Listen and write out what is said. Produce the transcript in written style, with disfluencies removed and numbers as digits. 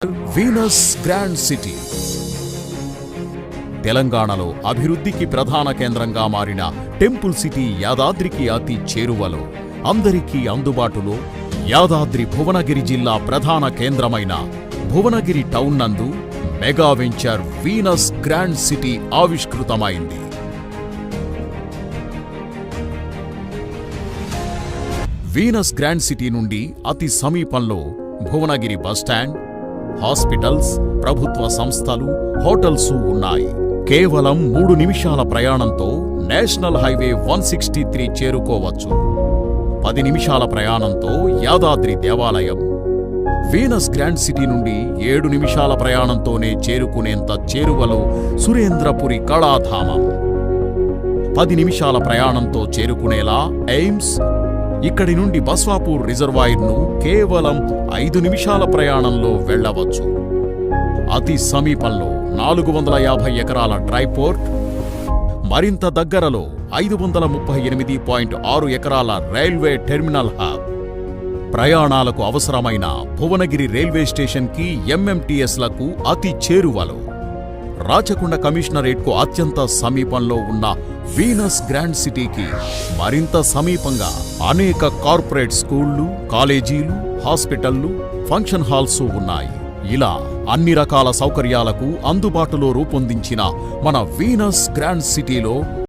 Venus grand city తెలంగాణలో అభివృద్ధికి ప్రధాన కేంద్రంగా మారిన టెంపుల్ సిటీ యాదాద్రికి అతి చేరువలో, అందరికీ అందుబాటులో యాదాద్రి భువనగిరి జిల్లా ప్రధాన కేంద్రమైన భువనగిరి టౌన్ నందు mega venture Venus grand city ఆవిష్కృతమైంది. వీనస్ గ్రాండ్ సిటీ నుండి అతి సమీపంలో భువనగిరి బస్టాండ్, హాస్పిటల్స్, ప్రభుత్వ సంస్థలు, హోటల్స్ ఉన్నాయి. కేవలం 3 నిమిషాల ప్రయాణంతో నేషనల్ హైవే 163 చేరుకోవచ్చు. 10 నిమిషాల ప్రయాణంతో యాదాద్రి దేవాలయం. వీనస్ గ్రాండ్ సిటీ నుండి 7 నిమిషాల ప్రయాణంతోనే చేరుకునేంత చేరువలో సురేంద్రపురి కళాధామం. 10 నిమిషాల ప్రయాణంతో చేరుకునేలా ఎయిమ్స్. ఇక్కడి నుండి బస్వాపూర్ రిజర్వాయర్ను కేవలం 5 నిమిషాల ప్రయాణంలో వెళ్లవచ్చు. అతి సమీపంలో 450 ఎకరాల డ్రైపోర్ట్, మరింత దగ్గరలో 538.6 ఎకరాల రైల్వే టెర్మినల్ హబ్. ప్రయాణాలకు అవసరమైన భువనగిరి రైల్వే స్టేషన్కి, ఎంఎంటీఎస్లకు అతి చేరువలో, రాచకొండ కమిషనరేట్కు అత్యంత సమీపంలో ఉన్న వీనస్ గ్రాండ్ సిటీకి మరింత సమీపంగా అనేక కార్పొరేట్ స్కూళ్లు, కాలేజీలు, హాస్పిటళ్లు, ఫంక్షన్ హాల్స్ ఉన్నాయి. ఇలా అన్ని రకాల సౌకర్యాలకు అందుబాటులో రూపొందించిన మన వీనస్ గ్రాండ్ సిటీలో